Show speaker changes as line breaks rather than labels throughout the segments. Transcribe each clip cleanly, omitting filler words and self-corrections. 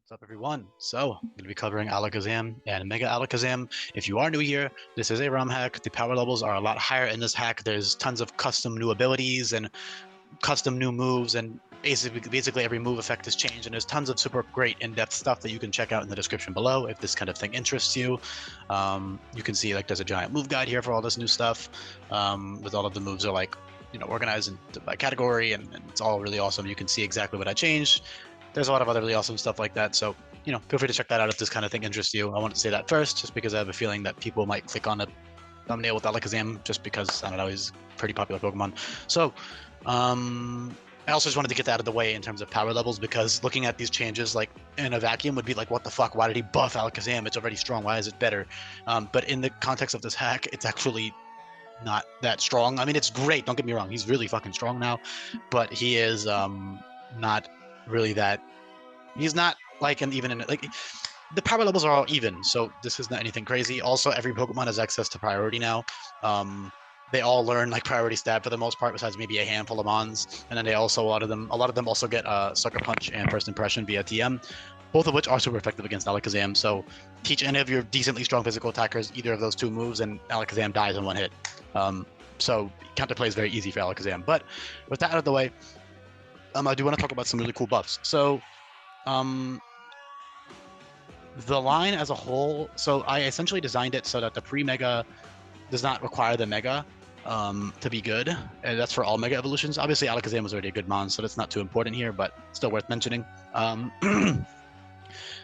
What's up, everyone? So, I'm going to be covering Alakazam and Mega Alakazam. If you are new here, this is a ROM hack. The power levels are a lot higher in this hack. There's tons of custom new abilities and custom new moves, and basically every move effect is changed. And there's tons of super great in-depth stuff that you can check out in the description below if this kind of thing interests you. You can see like there's a giant move guide here for all this new stuff, with all of the moves are like organized by category, and it's all really awesome. You can see exactly what I changed. There's a lot of other really awesome stuff like that. So, feel free to check that out if this kind of thing interests you. I wanted to say that first, just because I have a feeling that people might click on a thumbnail with Alakazam just because, I don't know, he's a pretty popular Pokemon. So, I also just wanted to get that out of the way in terms of power levels, because looking at these changes like in a vacuum would be like, what the fuck? Why did he buff Alakazam? It's already strong. Why is it better? But in the context of this hack, it's actually not that strong. I mean, it's great. Don't get me wrong. He's really fucking strong now, but he is not really that. He's not like like the power levels are all even, so this is not anything crazy. Also, every Pokemon has access to priority now. They all learn like priority stab for the most part, besides maybe a handful of Mons, and then they also a lot of them also get Sucker Punch and First Impression via TM, both of which are super effective against Alakazam. So teach any of your decently strong physical attackers either of those two moves, and Alakazam dies in one hit. So counterplay is very easy for Alakazam. But with that out of the way, I do want to talk about some really cool buffs. So, the line as a whole, so I essentially designed it so that the pre-Mega does not require the Mega to be good, and that's for all Mega evolutions. Obviously, Alakazam was already a good mon, so that's not too important here, but still worth mentioning.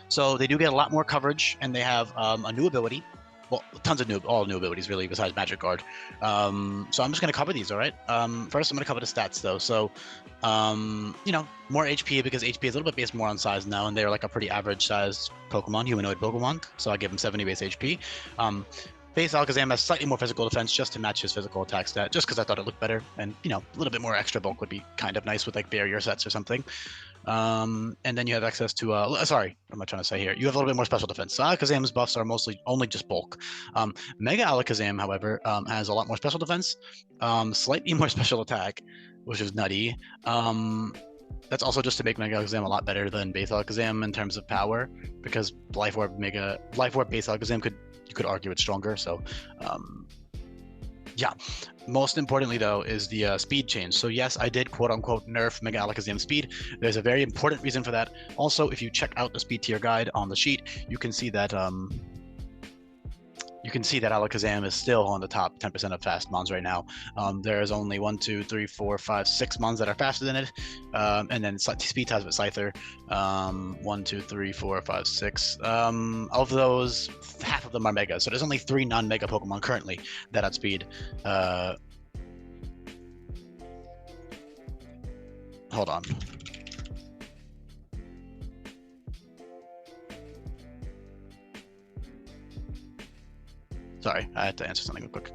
So they do get a lot more coverage, and they have a new ability. Well, tons of all new abilities really, besides Magic Guard. So I'm just going to cover these, all right? First, I'm going to cover the stats, though. So, more HP, because HP is a little bit based more on size now, and they're like a pretty average-sized Pokemon, humanoid Pokemon. So I give him 70 base HP. Base Alakazam has slightly more physical defense just to match his physical attack stat, just because I thought it looked better. And, a little bit more extra bulk would be kind of nice with like barrier sets or something. And then you have access to sorry, what am I trying to say here? You have a little bit more special defense. So Alakazam's buffs are mostly only just bulk. Mega Alakazam, however, has a lot more special defense, slightly more special attack, which is nutty. That's also just to make Mega Alakazam a lot better than Base Alakazam in terms of power, because Life Orb Base Alakazam you could argue it's stronger. So yeah. Most importantly, though, is the speed change. So yes, I did quote-unquote nerf Mega Alakazam speed. There's a very important reason for that. Also, if you check out the speed tier guide on the sheet, you can see that Alakazam is still on the top 10% of fast mons right now. There's only 1, 2, 3, 4, 5, 6 mons that are faster than it, and then speed ties with Scyther. 1, 2, 3, 4, 5, 6. Of those, half of them are Mega. So there's only 3 non-Mega Pokemon currently that outspeed. Hold on. Sorry, I had to answer something real quick.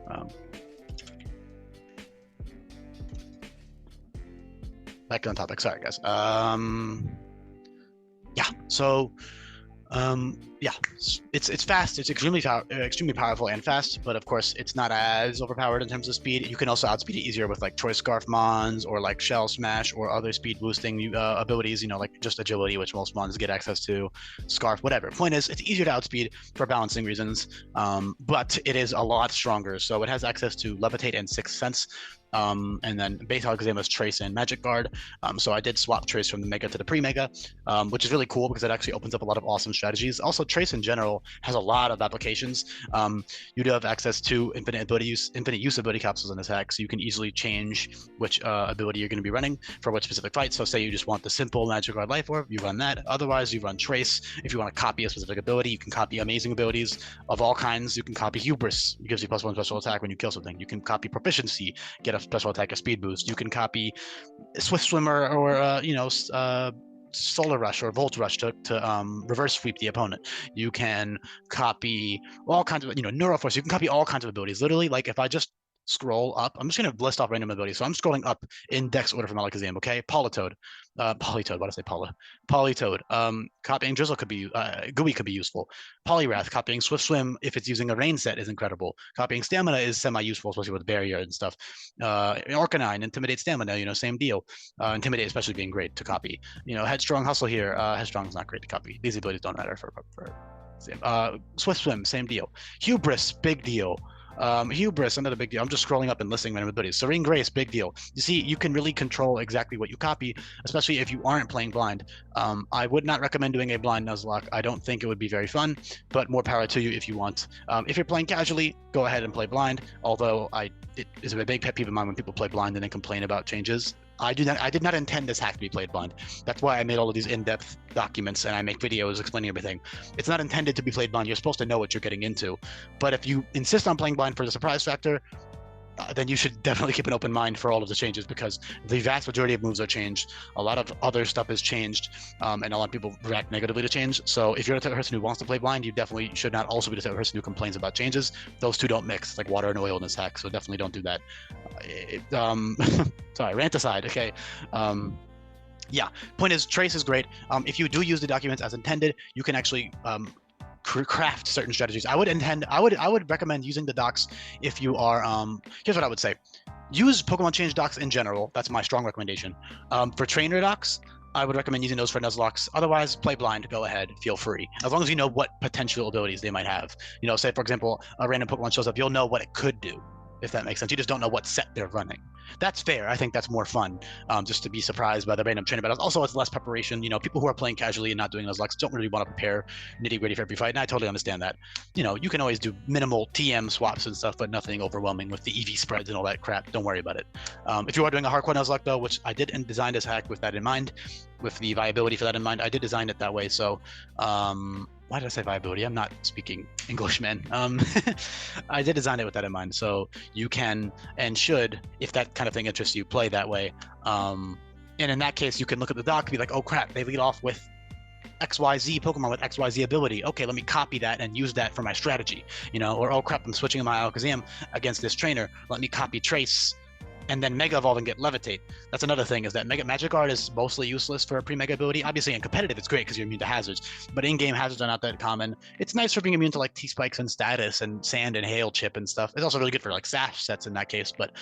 Back on topic. Sorry, guys. Yeah. So, yeah, it's fast. It's extremely powerful and fast, but of course, it's not as overpowered in terms of speed. You can also outspeed it easier with like Choice Scarf Mons or like Shell Smash or other speed boosting abilities. Like just Agility, which most Mons get access to, Scarf, whatever. Point is, it's easier to outspeed for balancing reasons, but it is a lot stronger. So it has access to Levitate and Sixth Sense. And then Base Alakazam has Trace and Magic Guard. So I did swap Trace from the Mega to the Pre-Mega, which is really cool because it actually opens up a lot of awesome strategies. Also, Trace in general has a lot of applications. You do have access to infinite use ability capsules in this hack, so you can easily change which ability you're going to be running for which specific fight. So say you just want the simple Magic Guard Life Orb, you run that. Otherwise, you run Trace. If you want to copy a specific ability, you can copy amazing abilities of all kinds. You can copy Hubris, it gives you +1 special attack when you kill something. You can copy Proficiency, get a special attack, a speed boost. You can copy Swift Swimmer or Solar Rush or Volt Rush to reverse sweep the opponent. You can copy all kinds of Neuroforce. You can copy all kinds of abilities. Literally, like if I just scroll up. I'm just going to list off random abilities. So I'm scrolling up index order from Alakazam, okay? Polytoad. Polytoad, why did I say Poly? Polytoad. Copying Drizzle could be, Gooey could be useful. Poliwrath, copying Swift Swim if it's using a rain set is incredible. Copying Stamina is semi-useful, especially with Barrier and stuff. Arcanine, Intimidate Stamina, same deal. Intimidate especially being great to copy. Headstrong Hustle here. Headstrong's not great to copy. These abilities don't matter for Swift Swim, same deal. Hubris, big deal. Hubris, another big deal. I'm just scrolling up and listing random abilities. Serene Grace, big deal. You see, you can really control exactly what you copy, especially if you aren't playing blind. I would not recommend doing a blind Nuzlocke. I don't think it would be very fun, but more power to you if you want. If you're playing casually, go ahead and play blind, although it is a big pet peeve of mine when people play blind and then complain about changes. I did not intend this hack to be played blind. That's why I made all of these in-depth documents and I make videos explaining everything. It's not intended to be played blind. You're supposed to know what you're getting into. But if you insist on playing blind for the surprise factor, then you should definitely keep an open mind for all of the changes, because the vast majority of moves are changed. A lot of other stuff is changed, and a lot of people react negatively to change. So if you're the type of person who wants to play blind, you definitely should not also be the type of person who complains about changes. Those two don't mix, like water and oil in this hack, so definitely don't do that. Sorry, rant aside, okay. Yeah, point is, Trace is great. If you do use the documents as intended, you can actually craft certain strategies. I would recommend using the docs if you are here's what I would say. Use Pokemon Change docs in general. That's my strong recommendation. For trainer docs, I would recommend using those for Nuzlocks. Otherwise, play blind, go ahead, feel free. As long as you know what potential abilities they might have. Say for example, a random Pokemon shows up, you'll know what it could do, if that makes sense. You just don't know what set they're running. That's fair. I think that's more fun, just to be surprised by the random trainer battles. Also, it's less preparation. People who are playing casually and not doing those locks don't really want to prepare nitty-gritty for every fight, and I totally understand that. You can always do minimal TM swaps and stuff, but nothing overwhelming with the EV spreads and all that crap. Don't worry about it. If you are doing a hardcore Nuzlocke, though, which I did and designed this hack with that in mind, with the viability for that in mind, I did design it that way. So, why did I say viability? I'm not speaking English, man. I did design it with that in mind. So you can and should, if that kind of thing interests you, play that way. And in that case, you can look at the doc and be like, oh crap, they lead off with XYZ Pokemon with XYZ ability. Okay, let me copy that and use that for my strategy. Or oh crap, I'm switching my Alakazam against this trainer. Let me copy Trace and then Mega Evolve and get Levitate. That's another thing, is that Mega Magic Guard is mostly useless for a pre-Mega ability. Obviously, in competitive, it's great because you're immune to hazards, but in-game hazards are not that common. It's nice for being immune to like T-Spikes and Status and Sand and Hail Chip and stuff. It's also really good for like Sash sets in that case, but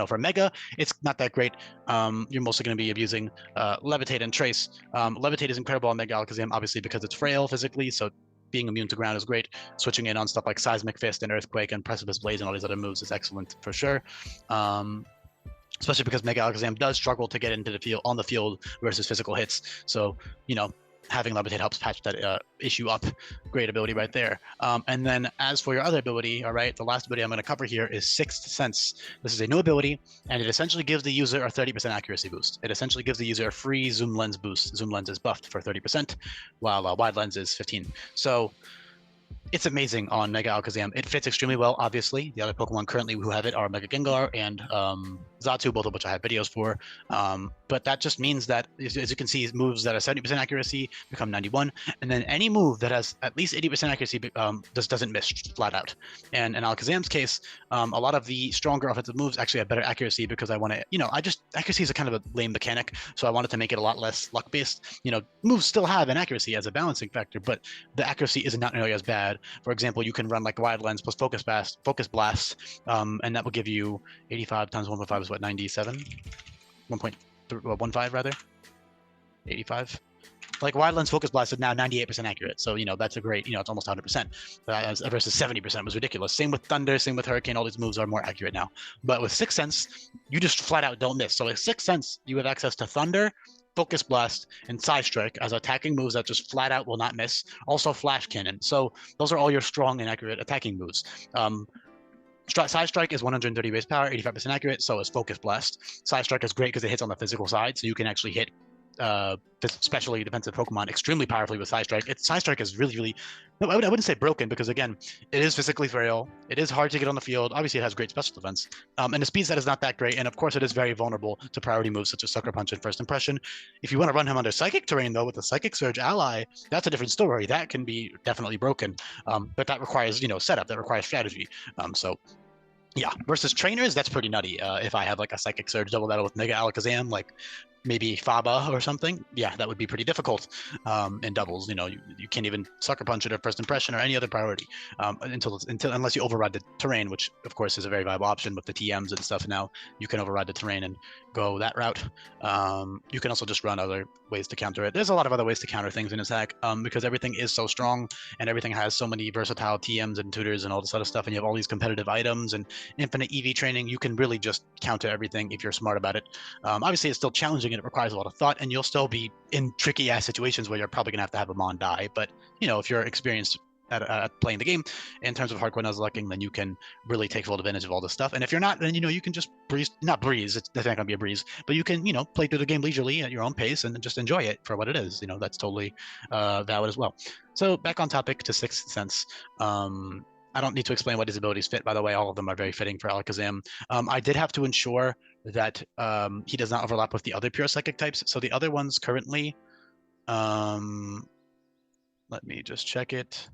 for Mega, it's not that great. You're mostly going to be abusing Levitate and Trace. Levitate is incredible on Mega Alakazam, obviously because it's frail physically, so being immune to ground is great. Switching in on stuff like Seismic Fist and Earthquake and Precipice Blaze and all these other moves is excellent for sure. Especially because Mega Alakazam does struggle to get into the field on the field versus physical hits. So, having Levitate helps patch that issue up. Great ability right there. And then as for your other ability, all right, the last ability I'm going to cover here is Sixth Sense. This is a new ability, and it essentially gives the user a 30% accuracy boost. It essentially gives the user a free Zoom Lens boost. Zoom Lens is buffed for 30%, while Wide Lens is 15. So it's amazing on Mega Alakazam. It fits extremely well, obviously. The other Pokemon currently who have it are Mega Gengar and Xatu, both of which I have videos for. But that just means that, as you can see, moves that are 70% accuracy become 91. And then any move that has at least 80% accuracy just doesn't miss flat out. And in Alakazam's case, a lot of the stronger offensive moves actually have better accuracy because I want to, accuracy is a kind of a lame mechanic. So I wanted to make it a lot less luck-based. Moves still have an accuracy as a balancing factor, but the accuracy is not nearly as bad. For example, you can run like Wide Lens plus Focus Blast, and that will give you 85 times 1.5 is what, 97? 1.15 rather? 85? Like Wide Lens Focus Blast is now 98% accurate, so that's a great, it's almost 100%. Versus 70% was ridiculous. Same with Thunder, same with Hurricane. All these moves are more accurate now. But with Sixth Sense, you just flat out don't miss. So with Sixth Sense, you have access to Thunder, Focus Blast, and Side Strike as attacking moves that just flat out will not miss. Also Flash Cannon. So those are all your strong and accurate attacking moves. Side Strike is 130 base power, 85% accurate, so is Focus Blast. Side Strike is great because it hits on the physical side, so you can actually hit especially defensive Pokemon extremely powerfully with Side Strike. Side Strike is really, no, I wouldn't say broken, because again, it is physically frail. It is hard to get on the field. Obviously, it has great special defense, and the speed set is not that great. And of course, it is very vulnerable to priority moves such as Sucker Punch and First Impression. If you want to run him under Psychic Terrain, though, with the Psychic Surge ally, that's a different story. That can be definitely broken, but that requires setup. That requires strategy. So Yeah, versus trainers, that's pretty nutty. If I have like a Psychic Surge double battle with Mega Alakazam, like maybe Faba or something, yeah, that would be pretty difficult in doubles. You can't even Sucker Punch it or First Impression or any other priority until unless you override the terrain, which of course is a very viable option with the TMs and stuff. Now you can override the terrain and go that route. You can also just run other ways to counter it. There's a lot of other ways to counter things in this hack because everything is so strong and everything has so many versatile TMs and tutors and all this other stuff, and you have all these competitive items and infinite EV training. You can really just counter everything if you're smart about it. Obviously, it's still challenging and it requires a lot of thought, and you'll still be in tricky ass situations where you're probably gonna have to have a mon die. But if you're experienced at playing the game in terms of hardcore nuzlocking, then you can really take full advantage of all this stuff. And if you're not, then you can just not breeze. It's definitely not gonna be a breeze, but you can play through the game leisurely at your own pace and just enjoy it for what it is. That's totally valid as well. So back on topic to Sixth Sense. I don't need to explain what his abilities fit. By the way, all of them are very fitting for Alakazam. I did have to ensure that he does not overlap with the other pure psychic types. So the other ones currently, let me just check it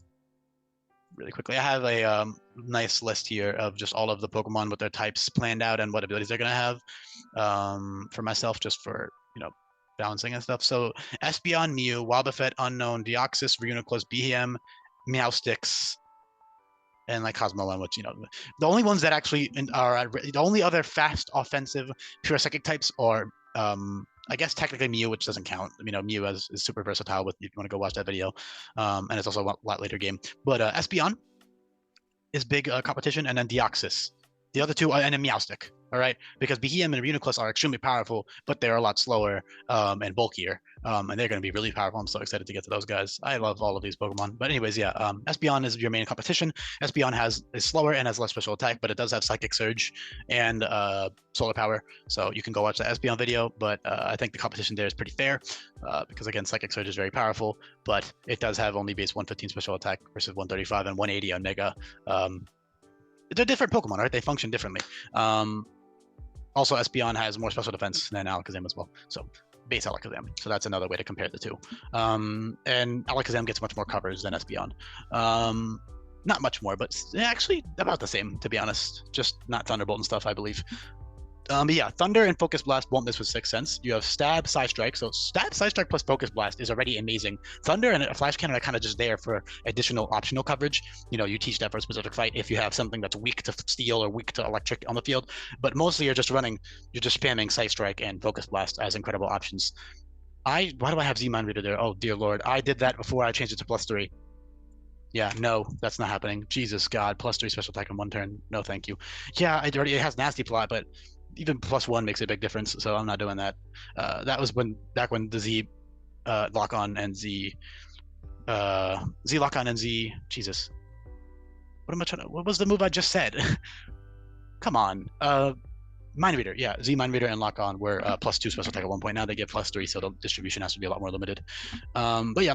really quickly. I have a nice list here of just all of the Pokemon with their types planned out and what abilities they're going to have for myself, just for, balancing and stuff. So Espeon, Mew, Wobbuffet, Unknown, Deoxys, Reuniclus, Behem, Meowsticks, and like Cosmoem, which the only ones that actually are the only other fast offensive pure psychic types are I guess technically Mew, which doesn't count. Mew is super versatile with, if you want to go watch that video, and it's also a lot later game. But Espeon is big competition, and then Deoxys. The other two, and then Meowstic. All right, because Behem and Reuniclus are extremely powerful, but they're a lot slower and bulkier, and they're going to be really powerful. I'm so excited to get to those guys. I love all of these Pokemon. But anyways, yeah, Espeon is your main competition. Espeon is slower and has less special attack, but it does have Psychic Surge and Solar Power, so you can go watch the Espeon video. But I think the competition there is pretty fair because again, Psychic Surge is very powerful, but it does have only base 115 special attack versus 135 and 180 on Mega. They're different Pokemon, right? They function differently. Also, Espeon has more special defense than Alakazam as well. So base Alakazam. So that's another way to compare the two. And Alakazam gets much more covers than Espeon. Not much more, but actually about the same, to be honest. Just not Thunderbolt and stuff, I believe. But yeah, Thunder and Focus Blast won't miss with Sixth Sense. You have Stab, Side Strike. So Stab, Side Strike plus Focus Blast is already amazing. Thunder and a Flash Cannon are kind of just there for additional optional coverage. You teach that for a specific fight if you have something that's weak to Steel or weak to Electric on the field. But mostly you're just spamming Side Strike and Focus Blast as incredible options. Why do I have Z-Mind Reader there? Oh, dear Lord. I did that before I changed it to +3. Yeah, no, that's not happening. Jesus God, +3 special attack in one turn. No, thank you. Yeah, it has Nasty Plot, but even +1 makes a big difference, so I'm not doing that. That was back when the Z lock on and Z lock on and Z. Jesus, what am I trying to? What was the move I just said? Come on, Mind Reader. Yeah, Z Mind Reader and lock on were +2 special attack at one point. Now they get +3, so the distribution has to be a lot more limited. But yeah.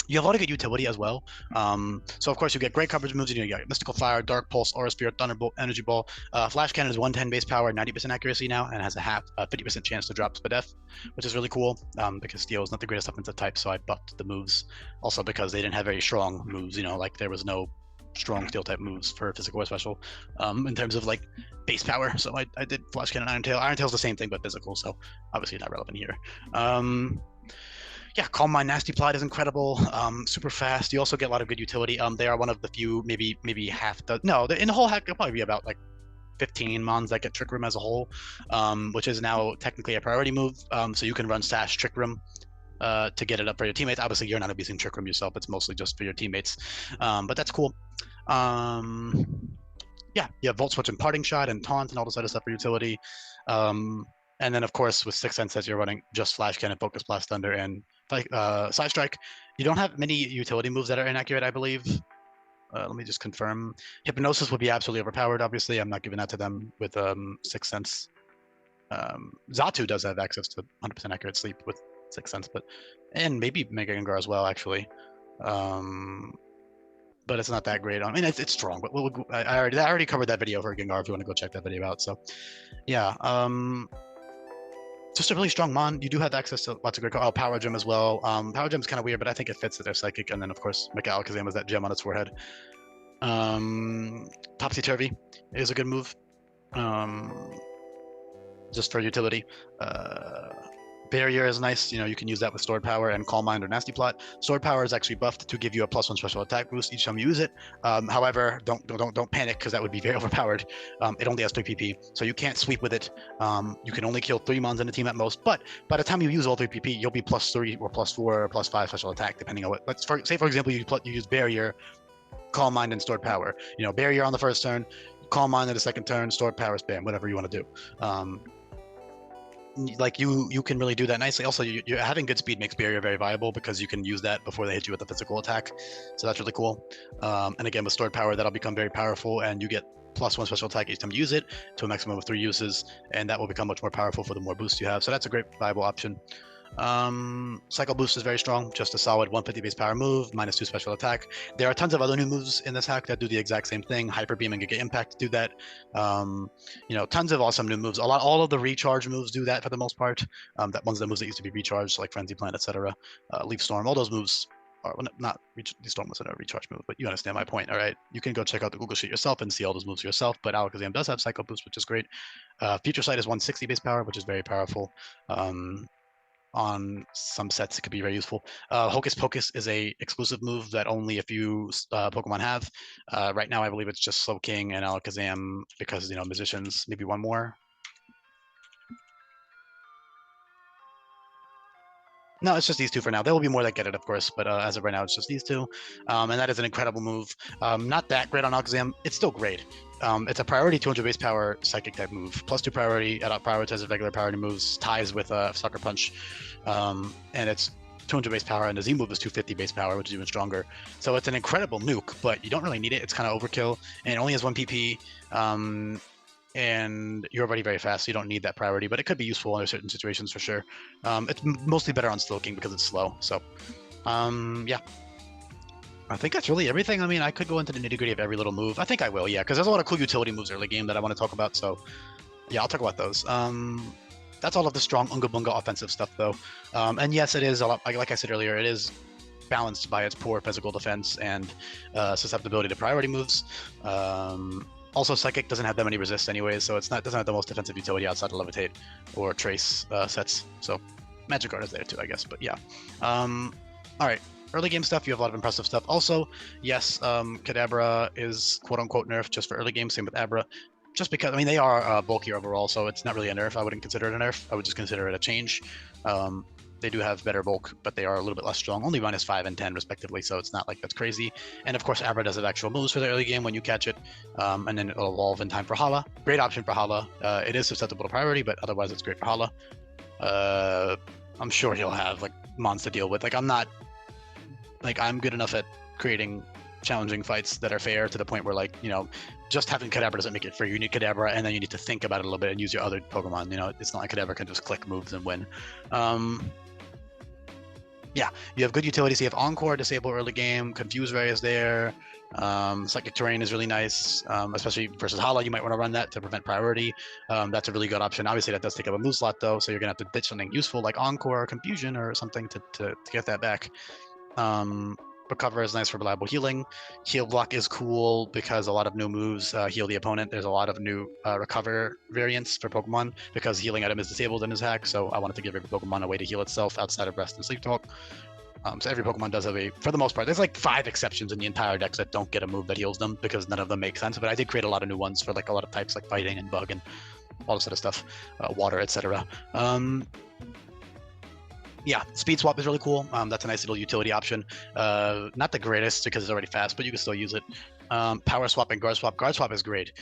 You have a lot of good utility as well. So of course you get great coverage moves. You get Mystical Fire, Dark Pulse, Aura Sphere, Thunderbolt, Energy Ball. Flash Cannon is 110 base power, 90% accuracy now, and has a 50% chance to drop Spadef, which is really cool because Steel is not the greatest offensive type, so I buffed the moves. Also because they didn't have very strong moves. Like there was no strong Steel type moves for physical or special in terms of like base power. So I did Flash Cannon, Iron Tail. Iron Tail's the same thing but physical, so obviously not relevant here. Yeah, Calm Mind, Nasty Plot is incredible. Super fast. You also get a lot of good utility. They are one of the few, maybe half the. No, in the whole hack, there'll probably be about like 15 mons that get Trick Room as a whole, which is now technically a priority move. So you can run Sash Trick Room to get it up for your teammates. Obviously, you're not abusing Trick Room yourself. It's mostly just for your teammates. But that's cool. Yeah, you have Volt Switch and Parting Shot and Taunt and all this other stuff for utility. And then, of course, with Sixth Sense, as you're running just Flash Cannon, Focus Blast, Thunder, and Side Strike, you don't have many utility moves that are inaccurate, I believe. Let me just confirm. Hypnosis would be absolutely overpowered, obviously. I'm not giving that to them with Sixth Sense. Xatu does have access to 100% accurate sleep with Sixth Sense, and maybe Mega Gengar as well, actually. But it's not that great. I mean, it's strong, but I already covered that video for Gengar if you want to go check that video out. So, yeah. Just a really strong mon. You do have access to lots of great. Oh, Power Gem as well. Power Gem is kind of weird, but I think it fits that they're psychic. And then, of course, Mega Alakazam has that gem on its forehead. Topsy-Turvy is a good move. Just for utility. Barrier is nice. You know, you can use that with Stored Power and Calm Mind or Nasty Plot. Stored Power is actually buffed to give you a +1 special attack boost each time you use it. However, don't panic, because that would be very overpowered. It only has 3 PP, so you can't sweep with it. You can only kill 3 mons in a team at most. But by the time you use all 3 PP, you'll be +3 or +4 or +5 special attack, depending on what. Let's say, for example, you use Barrier, Calm Mind, and Stored Power. You know, Barrier on the first turn, Calm Mind on the second turn, Stored Power, spam, whatever you want to do. Like you can really do that nicely. Also, you're having good speed makes Barrier very viable, because you can use that before they hit you with a physical attack, so that's really cool. And again, with Stored Power, that'll become very powerful, and you get +1 special attack each time you use it to a maximum of 3 uses, and that will become much more powerful for the more boosts you have. So that's a great viable option. Cycle Boost is very strong, just a solid 150 base power move, -2 special attack. There are tons of other new moves in this hack that do the exact same thing. Hyper Beam and Giga Impact do that. You know, tons of awesome new moves. All of the recharge moves do that for the most part. That moves that used to be recharged, like Frenzy Plant, etc. Leaf Storm, all those moves are not Leaf Storm wasn't a recharge move, but you understand my point. All right, you can go check out the Google sheet yourself and see all those moves yourself. But Alakazam does have Cycle Boost, which is great. Future Sight is 160 base power, which is very powerful. On some sets, it could be very useful. Hocus Pocus is a exclusive move that only a few Pokemon have. Right now, I believe it's just Slowking and Alakazam, because, you know, Musicians, maybe one more. No, it's just these two for now. There will be more that get it, of course, but as of right now, it's just these two. And that is an incredible move. Not that great on Alakazam. It's still great. It's a priority 200 base power psychic type move. +2 priority, it prioritizes regular priority moves, ties with Sucker Punch. And it's 200 base power, and the Z move is 250 base power, which is even stronger. So it's an incredible nuke, but you don't really need it. It's kind of overkill, and it only has 1 PP. And you're already very fast, so you don't need that priority, but it could be useful under certain situations for sure. It's mostly better on Slowking because it's slow. So, yeah. I think that's really everything. I mean, I could go into the nitty-gritty of every little move. I think I will, yeah, because there's a lot of cool utility moves early game that I want to talk about. So, yeah, I'll talk about those. That's all of the strong Unga Bunga offensive stuff, though. And yes, it is a lot. Like I said earlier, it is balanced by its poor physical defense and susceptibility to priority moves. Also, Psychic doesn't have that many resists anyways, so doesn't have the most defensive utility outside of Levitate or Trace sets. So Magic Guard is there too, I guess. But yeah. All right. Early game stuff, you have a lot of impressive stuff. Also, yes, Kadabra is quote-unquote nerfed just for early game. Same with Abra. Just because, I mean, they are bulkier overall, so it's not really a nerf. I wouldn't consider it a nerf. I would just consider it a change. They do have better bulk, but they are a little bit less strong, only -5 and 10 respectively, so it's not like that's crazy. And of course, Abra does have actual moves for the early game when you catch it, and then it'll evolve in time for Hala. Great option for Hala. It is susceptible to priority, but otherwise it's great for Hala. I'm sure he'll have like mons to deal with. Like I'm good enough at creating challenging fights that are fair to the point where, like, you know, just having Kadabra doesn't make it fair. You need Kadabra, and then you need to think about it a little bit and use your other Pokemon. You know, it's not like Kadabra can just click moves and win. Yeah, you have good utilities. You have Encore, disable early game. Confuse Ray is there. Psychic Terrain is really nice, especially versus Hala. You might want to run that to prevent priority. That's a really good option. Obviously, that does take up a move slot, though, so you're going to have to ditch something useful like Encore or Confusion or something to get that back. Recover is nice for reliable healing. Heal Block is cool because a lot of new moves heal the opponent. There's a lot of new recover variants for Pokemon because healing item is disabled in his hack, so I wanted to give every Pokemon a way to heal itself outside of Rest and Sleep Talk. So every Pokemon does have for the most part, there's like 5 exceptions in the entire deck that don't get a move that heals them because none of them make sense, but I did create a lot of new ones for like a lot of types like Fighting and Bug and all this sort of stuff, Water, etc. Yeah, Speed Swap is really cool. That's a nice little utility option. Not the greatest because it's already fast, but you can still use it. Power Swap and Guard Swap. Guard Swap is great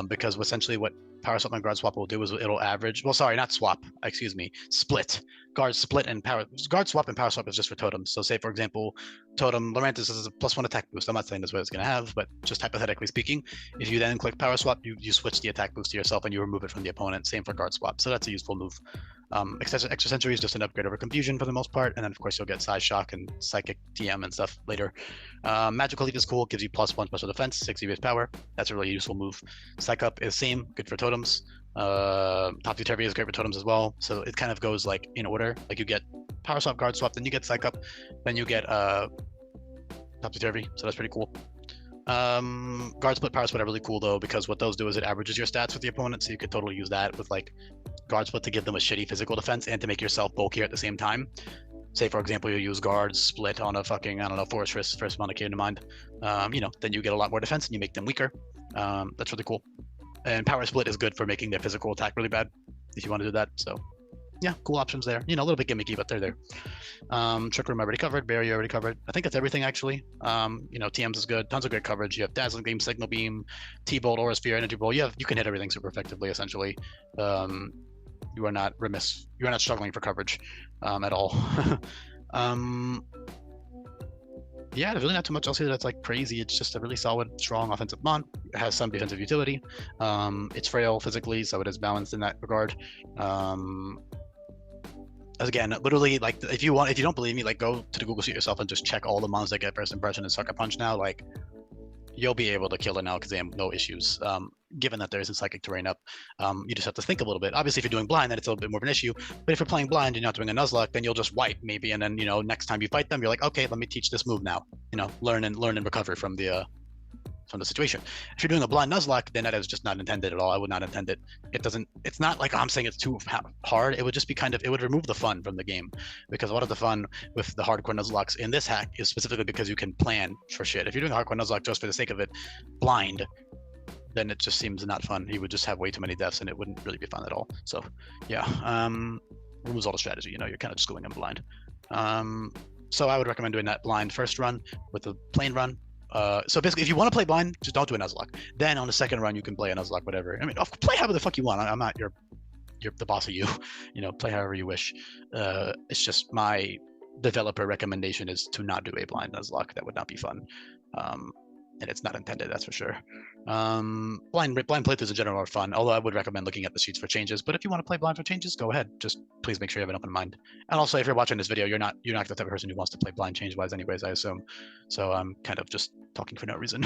because essentially what Power Swap and Guard Swap will do is it'll average. Well, sorry, not swap. Excuse me. Split. Guard Split and Power. Guard Swap and Power Swap is just for totems. So, say for example, Totem Lurantis is a +1 attack boost. I'm not saying that's what it's going to have, but just hypothetically speaking, if you then click Power Swap, you switch the attack boost to yourself and you remove it from the opponent. Same for Guard Swap. So that's a useful move. Extra Sensory is just an upgrade over Confusion for the most part, and then of course you'll get Size Shock and Psychic TM and stuff later. Magical Leap is cool, gives you +1 special defense, 60 base power. That's a really useful move. Psych Up is same, good for totems. Topsy-Turvy is great for totems as well, so it kind of goes like in order. Like you get Power Swap, Guard Swap, then you get Psych Up, then you get Topsy-Turvy, so that's pretty cool. Guard split, power split are really cool though, because what those do is it averages your stats with the opponent, so you could totally use that with like guard split to give them a shitty physical defense and to make yourself bulkier at the same time. Say for example, you use guard split on a fucking, I don't know, forest first one that came to mind. Then you get a lot more defense and you make them weaker. That's really cool. And power split is good for making their physical attack really bad if you want to do that. So yeah, cool options there. A little bit gimmicky, but they're there. Trick Room already covered. Barrier already covered. I think that's everything actually. TMs is good. Tons of great coverage. You have Dazzling Gleam, Signal Beam, T-Bolt, Aura Sphere, Energy Bolt. You can hit everything super effectively, essentially. You are not remiss. You are not struggling for coverage at all. Yeah, there's really not too much else here that's like crazy. It's just a really solid, strong offensive mon. It has some defensive utility. It's frail physically, so it is balanced in that regard. Again, literally, like if you don't believe me, like go to the Google Sheet yourself and just check all the mons that get first impression and Sucker Punch now. Like you'll be able to kill an Alakazam, no issues. Given that there isn't psychic terrain up, you just have to think a little bit. Obviously, if you're doing blind, then it's a little bit more of an issue. But if you're playing blind and you're not doing a Nuzlocke, then you'll just wipe maybe, and then next time you fight them, you're like, okay, let me teach this move now. Learn and recover from the situation. If you're doing a blind Nuzlocke, then that is just not intended at all. I would not intend it. It's not like I'm saying it's too hard. It would just be it would remove the fun from the game, because a lot of the fun with the hardcore Nuzlocks in this hack is specifically because you can plan for shit. If you're doing a hardcore Nuzlocke just for the sake of it, blind, then it just seems not fun. You would just have way too many deaths and it wouldn't really be fun at all. So yeah, removes all the strategy. You're kind of just going in blind. So I would recommend doing that blind first run with the plain run. So basically, if you want to play blind, just don't do a Nuzlocke. Then on the second run, you can play a Nuzlocke, whatever. I mean, play however the fuck you want. I'm not you're the boss of you. Play however you wish. It's just my developer recommendation is to not do a blind Nuzlocke. That would not be fun. And it's not intended, that's for sure. Blind playthroughs in general are fun, although I would recommend looking at the sheets for changes. But if you want to play blind for changes, go ahead. Just please make sure you have an open mind. And also, if you're watching this video, you're not the type of person who wants to play blind change-wise anyways, I assume. So I'm kind of just talking for no reason.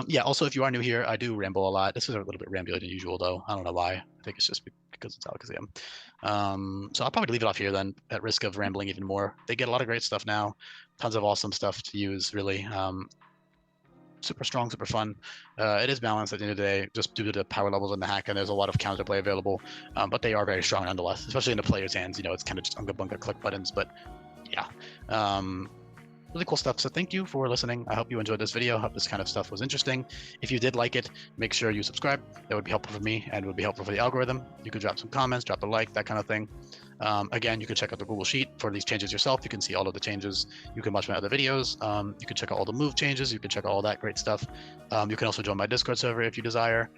Yeah, also, if you are new here, I do ramble a lot. This is a little bit rambular than usual, though. I don't know why. I think it's just because it's Alakazam. So I'll probably leave it off here then, at risk of rambling even more. They get a lot of great stuff now. Tons of awesome stuff to use, really. Super strong, super fun. It is balanced at the end of the day, just due to the power levels in the hack, and there's a lot of counterplay available. But they are very strong nonetheless, especially in the player's hands. It's kind of just unga bunga click buttons. But yeah, really cool stuff. So thank you for listening. I hope you enjoyed this video. I hope this kind of stuff was interesting. If you did like it, make sure you subscribe. That would be helpful for me and would be helpful for the algorithm. You could drop some comments, drop a like, that kind of thing. Again, you can check out the Google Sheet for these changes yourself. You can see all of the changes. You can watch my other videos. You can check out all the move changes. You can check out all that great stuff. You can also join my Discord server if you desire.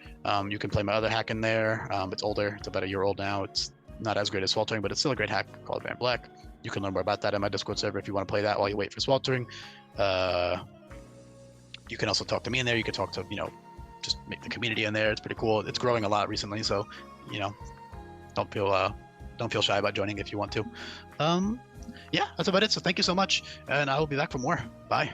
You can play my other hack in there. It's older. It's about a year old now. It's not as great as Sweltering, but it's still a great hack called Van Black. You can learn more about that in my Discord server if you want to play that while you wait for Sweltering. You can also talk to me in there. You can talk to, just make the community in there. It's pretty cool. It's growing a lot recently, so, don't feel shy about joining if you want to. Yeah, that's about it. So thank you so much, and I will be back for more. Bye.